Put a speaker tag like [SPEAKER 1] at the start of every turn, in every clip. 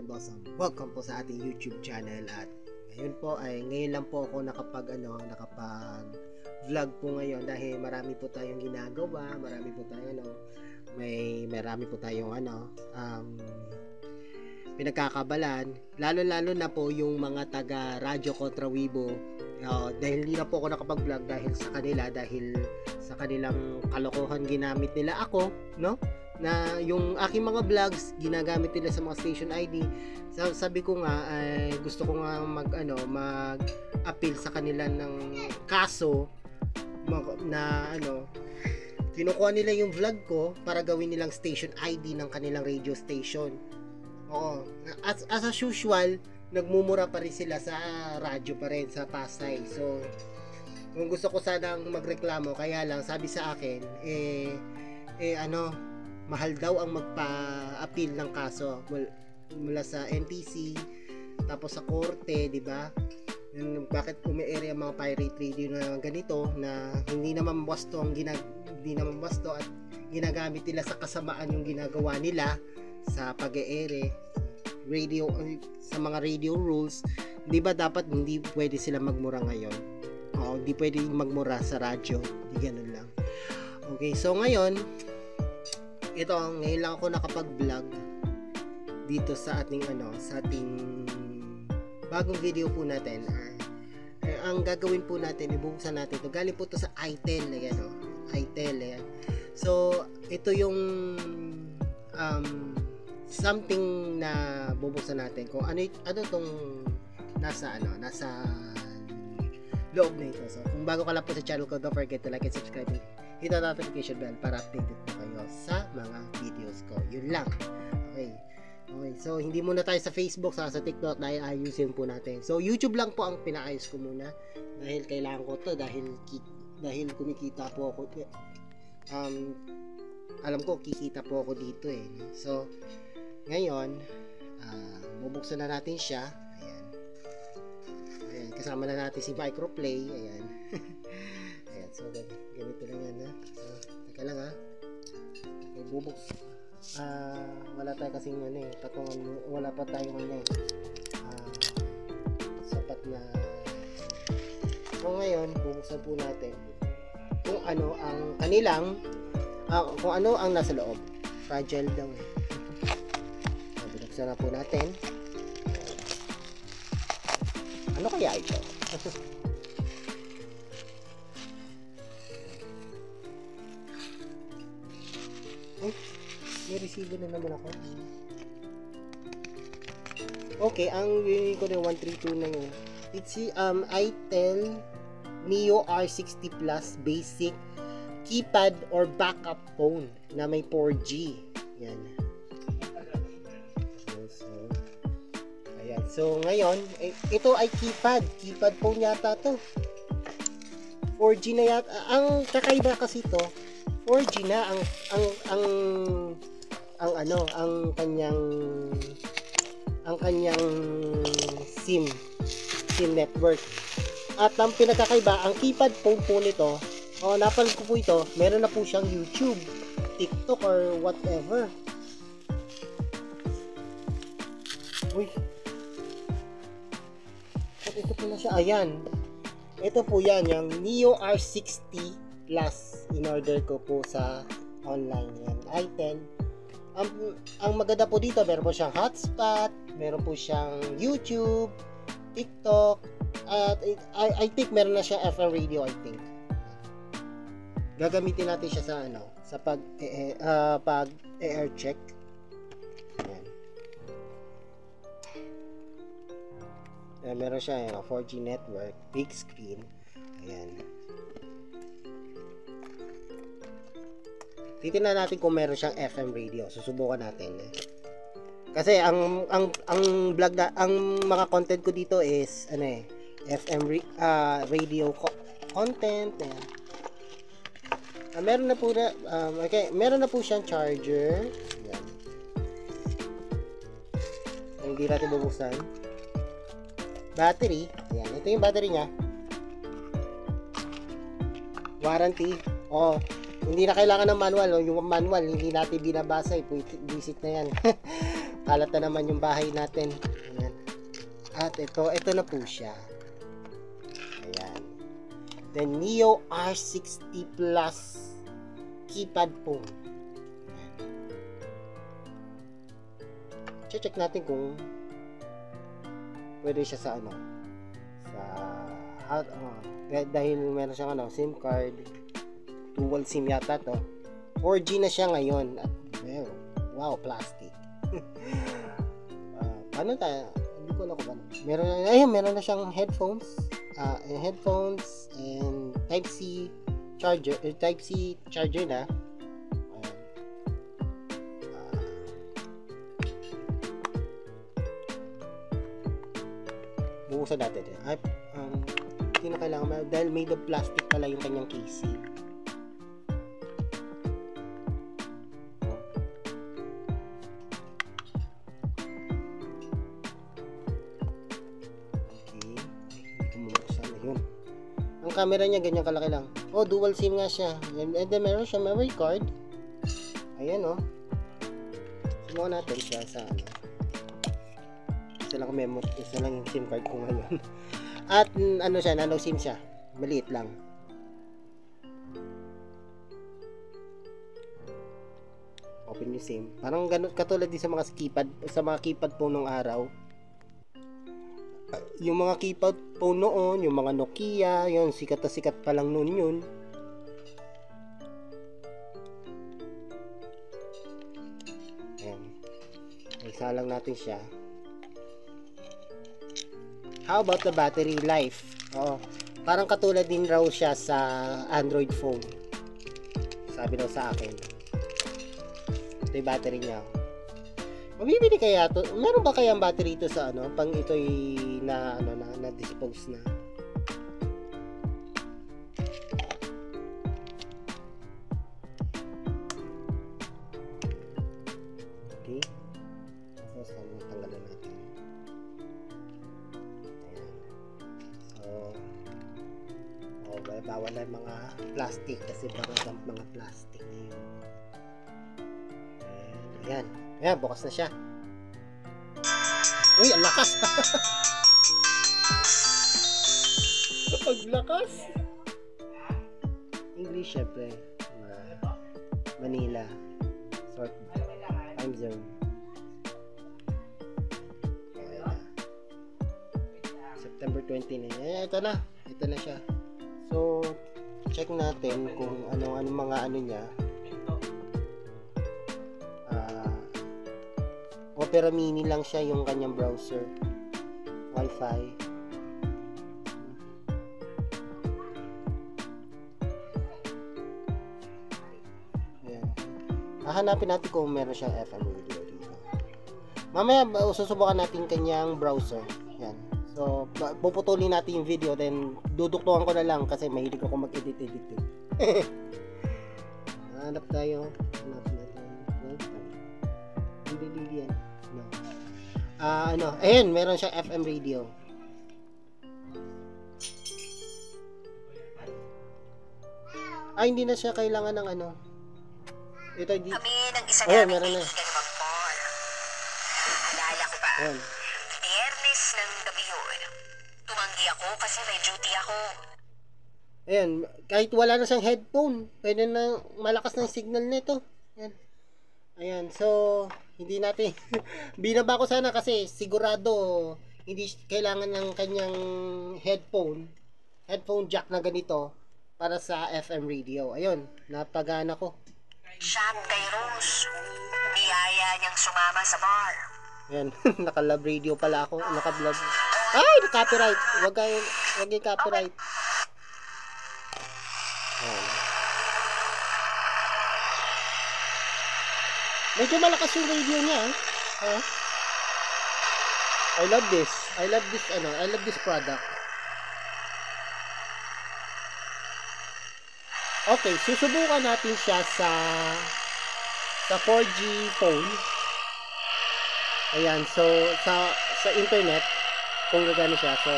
[SPEAKER 1] Bosom. Welcome po sa ating YouTube channel at ngayon lang po ako nakapag vlog po ngayon dahil marami po tayong ginagawa, marami po tayong pinagkakabalan, lalo na po yung mga taga Radyo Kontra Weibo, dahil hindi na po ako nakapag-vlog dahil sa kanilang kalokohan ginamit nila ako, no? Na yung aking mga vlogs ginagamit nila sa mga station ID. Sabi ko nga gusto ko nga mag-appeal sa kanila ng kaso na kinukuha nila yung vlog ko para gawin nilang station ID ng kanilang radio station. Oo, as usual, nagmumura pa rin sila sa radyo pa rin sa Pasay. So kung gusto ko sanang magreklamo, kaya lang sabi sa akin mahal daw ang magpa-appeal ng kaso mula sa NTC tapos sa korte, di ba? Bakit umi-area ang mga pirate radio na ganito na hindi naman wasto at ginagamit nila sa kasamaan yung ginagawa nila sa pag-e-ere radio sa mga radio rules, di ba dapat hindi pwede sila magmura ngayon? Hindi pwede magmura sa radyo, di ganun lang. Okay, so ngayon lang ako nakapag-vlog dito sa ating bagong video po natin. Ang gagawin po natin, ibubuksan natin ito. Galing po to sa ITEL, ayan. So, ito yung something na bubuksan natin. Kung ano tong nasa loob na ito. So, kung bago ka lang po sa channel ko, don't forget to like and subscribe and hit the notification bell para updated po kayo sa mga videos ko. Yun lang. Okay. So, hindi muna tayo sa Facebook, sa TikTok dahil ayusin po natin. So, YouTube lang po ang pinaayos ko muna dahil kailangan ko to dahil kumikita po ako. Alam ko kikita po ako dito eh. So, ngayon, bubuksan na natin siya. Ayan, kasama na natin si Microplay. Ayan. Ayan, so ganito lang yan ha. So, teka lang ha. Okay, wala tayo kasing patungan, wala pa tayong sapat na. So ngayon, bubuksan po natin kung ano ang nasa loob. Fragile daw eh. Bubuksan na po natin. Ano kaya ito? May resibo na naman ako. Okay, ang yun ko na 132 na yun. It's ITEL Neo R60 Plus Basic Keypad or Backup Phone na may 4G. Yan. Ayan. So, ngayon, ito ay keypad phone yata to. 4G na yata. Ang kakaiba kasi to, 4G na ang kanyang SIM network. At ang pinagkakaiba, ang keypad phone po nito, napanood ko po ito, meron na po siyang YouTube, TikTok or whatever. Uy. At ito po na siya. Ayan. Ito po yan, yung Neo R60 Plus. In-order ko po sa online. Yan. ITEL. Ang maganda po dito, meron po siyang hotspot, meron po siyang YouTube, TikTok, at I think meron na siyang FM radio, I think. Gagamitin natin siya sa pag air check. Ayan. Meron siya 4G network, big screen. Ayan. Titingnan natin kung meron siyang FM radio. Susubukan natin. Kasi ang vlog ang mga content ko dito is FM radio content. Meron na po meron na po siyang charger. Ayan. Hindi natin bubuksan. Battery. Ayan, ito yung battery niya. Warranty. Hindi na kailangan ng manual. Yung manual, hindi natin binabasa. Visit na yan. kalat na naman yung bahay natin. Ayan. At ito na po siya. Ayan. The Neo R60 Plus keypad phone. Check natin kung pwede siya sa ano, sa dahil meron siyang SIM card, dual SIM yata to. 4G na siya ngayon at wow, plastic. Paano tayo? Hindi ko alam kung paano. Meron na siyang headphones and Type-C charger na. Bukusan natin. Hindi na kailangan dahil made of plastic pala yung kanyang casing. Ang camera niya ganyan kalaki lang. Dual SIM nga siya. And then meron siya memory card. Ayan Subukan natin siya sa isa lang yung SIM card ko ngayon. At siya, nano SIM siya. Maliit lang. Open yung SIM. Parang ganun katulad din sa mga keypad phone nung araw. Yung mga keypad phone noon, yung mga Nokia, yun, sikat na sikat pa lang noon yun. Ayan. Isa lang natin siya. How about the battery life? Parang katulad din raw siya sa Android phone. Sabi daw sa akin. Ito yung battery niya. Mabibili kaya to? Meron ba kayang battery ito sa pang ito'y na dispose na? Okay. Tapos tanggalan natin. Ayan. So, bawal na mga plastic kasi baka mga plastic ngayon. Ayan. Ayan, bukas na siya. Uy, ang lakas! Ang lakas! English, syempre. Manila. Sort time zone. Ayan. September 29. Ayan, ito na siya. So, check natin kung ano mga niya. Opera Mini lang siya yung kanyang browser. Wi-Fi. Ayan. Hahanapin natin kung meron siyang FM radio dito. Mamaya susubukan natin kanyang browser. Ayan. So, puputulin natin yung video then duduktukan ko na lang kasi mahilig ako mag-edit. Hanap tayo. Hanap natin. Hindi yan. Ayan, meron siyang FM radio. Hindi na siya kailangan ng ito
[SPEAKER 2] kami ng isa
[SPEAKER 1] namin
[SPEAKER 2] meron na. Alala ko pa.
[SPEAKER 1] Ayan.
[SPEAKER 2] Biyernes ng gabi yun. Tumanggi ako kasi may duty ako.
[SPEAKER 1] Ayan, kahit wala na siyang headphone, pwede na malakas na yung signal nito. Ayan, so hindi natin binaba ko sana kasi sigurado hindi kailangan ng kanyang headphone jack na ganito para sa FM radio. Ayun, napagana ko.
[SPEAKER 2] Shop kay Rose. Niyaya niyang sumama sa bar.
[SPEAKER 1] Ayan, naka-love radio pala ako, naka-vlog. Ay, copyright. Wag yung copyright. Ayan. Medyo malakas yung radio niya. I love this product. Okay, susubukan natin siya sa 4G phone. Ayan, so sa internet kung gagana siya. So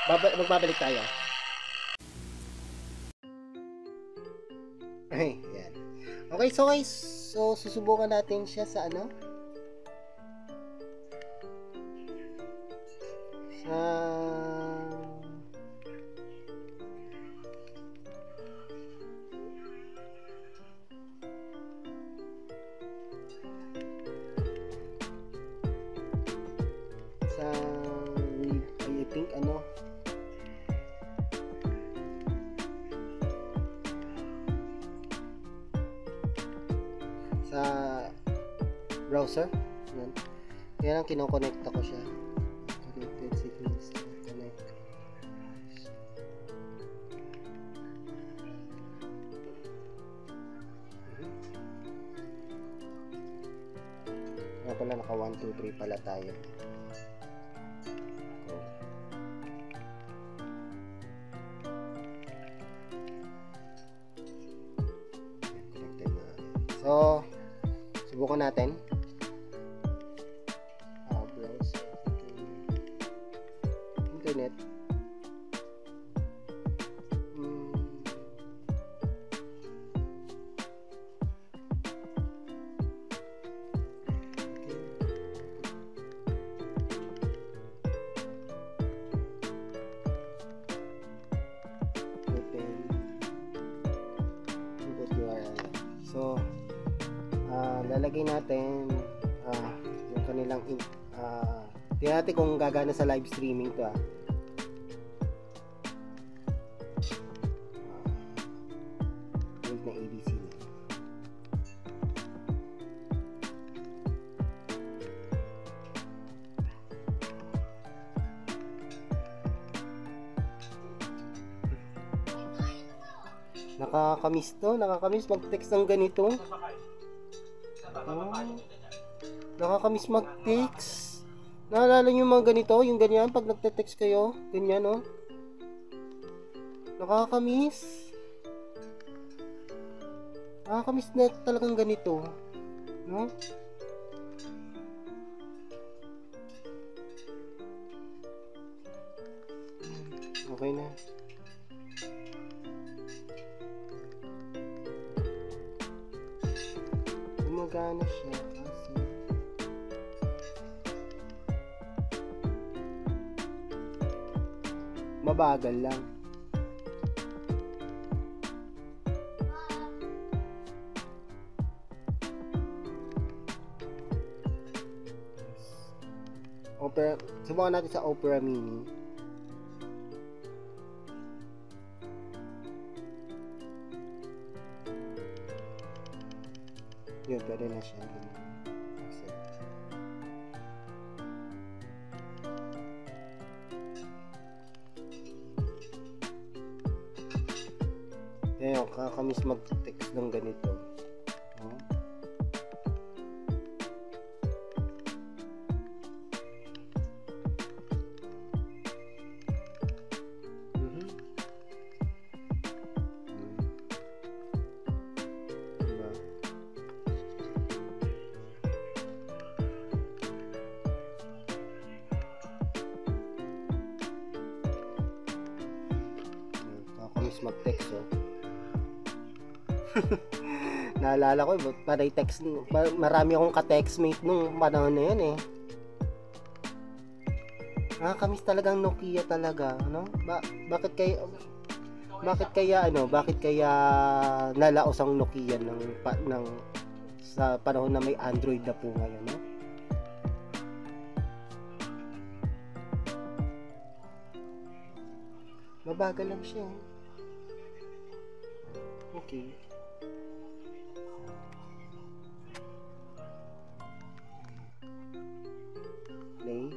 [SPEAKER 1] magbabalik tayo. Okay, ayan. Okay, so guys, susubukan natin siya sa browser. Yan. Yan ang kinoconnect ko siya. Connected signals. Connect. Nga pala naka 1, 2, 3 pala tayo. Connected na. So, subukan natin. Browse. Internet. Input URL. So, lalagay natin yung kanilang tingnan natin kung gagana sa live streaming to na ABC nakakamiss mag-text ng ganito. Nakakamiss mag-text. Naalala niyo mga ganito, yung ganyan pag nagte-text kayo, ganyan nakakamiss. Nakakamiss na talagang ganito, no? Okay na. Gumagana siya kasi mabagal lang. Subukan natin sa Opera Mini. Yun, pwede na siya. Accept. Yan, kakamiss mag-text ng ganito. Mag-text naalala ko panay text, marami akong ka-textmate nung panahon na yun nakakamiss talagang Nokia talaga, no? Bakit kaya nalaos ang Nokia ng sa panahon na may Android na po ngayon, no? Mabagal lang siya. Okay. Play.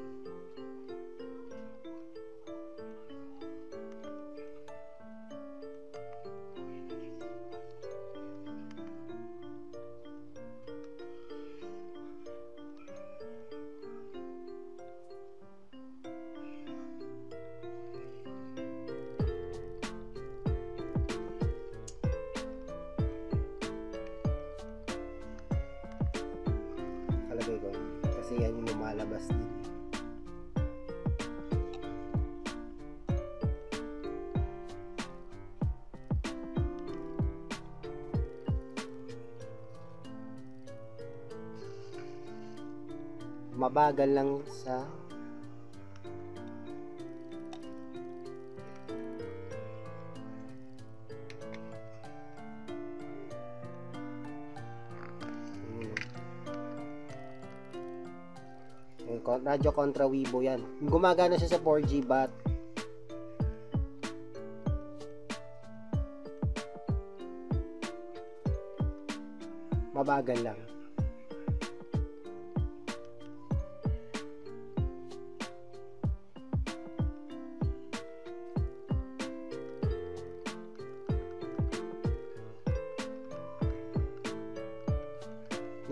[SPEAKER 1] Kasi yan yung lumalabas din. Mabagal lang sa Radyo Contra Weibo yan. Gumagana siya sa 4G but mabagal lang.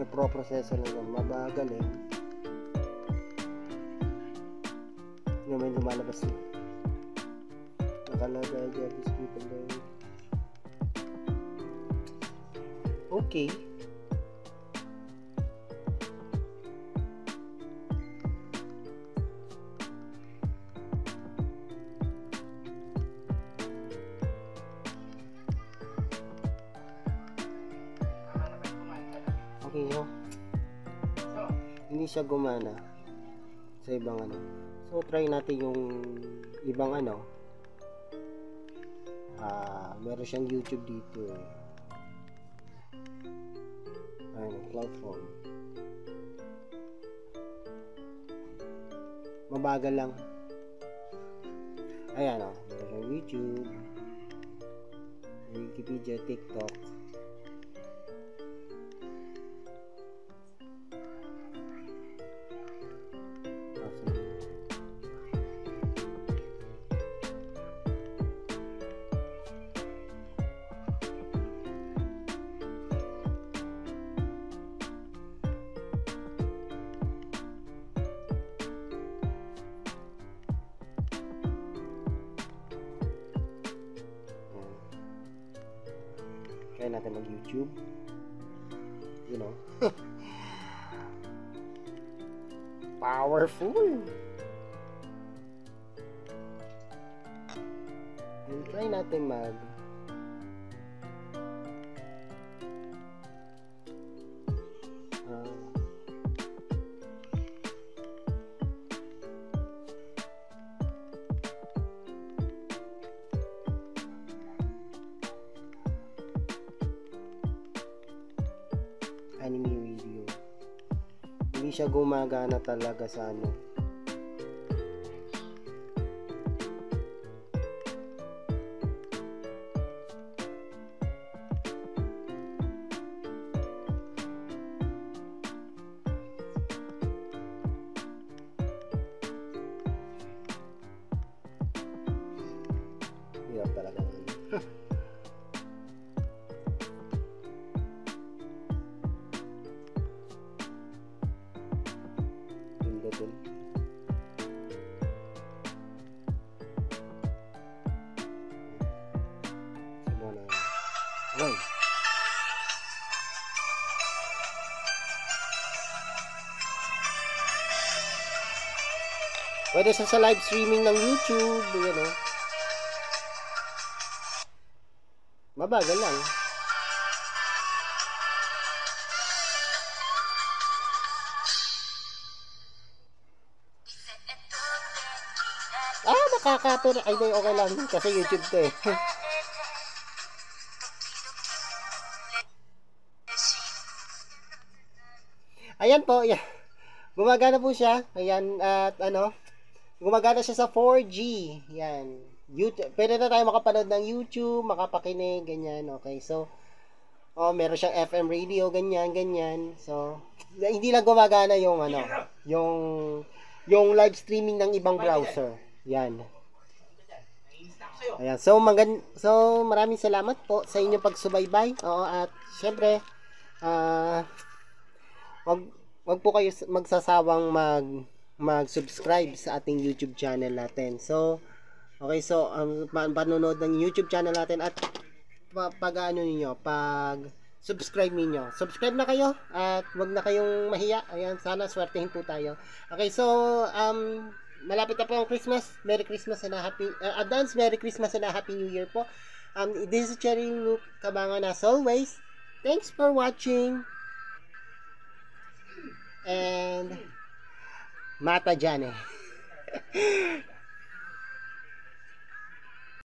[SPEAKER 1] nagpro-proseso lang yan. Mabagal eh. Yung may lumalabas na. Nakalagay dyan. These people there. Okay. Okay, no? Hindi siya gumana sa ibang ano. So, try natin yung ibang ano. Meron siyang YouTube dito. Platform. Mabagal lang. Ayan o. Meron siyang YouTube, Wikipedia, TikTok. Try natin mag-YouTube. You know. Powerful. And try natin mag anime video. Hindi siya gumagana talaga sa ano. Hirap talaga. Wow. Pwede siya sa live streaming ng YouTube, you know. Mabagal lang. Nakaka-pero. Ay, di, okay lang. Kasi YouTube to eh. Ayan po, yan. Gumagana po siya. Ayan, at ano, gumagana siya sa 4G. Yan. YouTube. Pwede na tayo makapanood ng YouTube, makapakinig, ganyan. Okay, so, meron siyang FM radio, ganyan, ganyan. So, hindi lang gumagana yung ano, yung live streaming ng ibang browser. Yan. Ayan. So, maraming salamat po sa inyong pagsubaybay. Oo, at syempre, wag po kayo magsasawang mag-subscribe sa ating YouTube channel natin. So, okay, so panonood ng YouTube channel natin at pag-subscribe ninyo. Subscribe na kayo at wag na kayong mahiya. Ayan, sana swertehin po tayo. Okay, so malapit na po ang Christmas. Merry Christmas and advance Merry Christmas and a Happy New Year po. This is Cherry Luke Cabangon as always. Thanks for watching. And Mata Jane.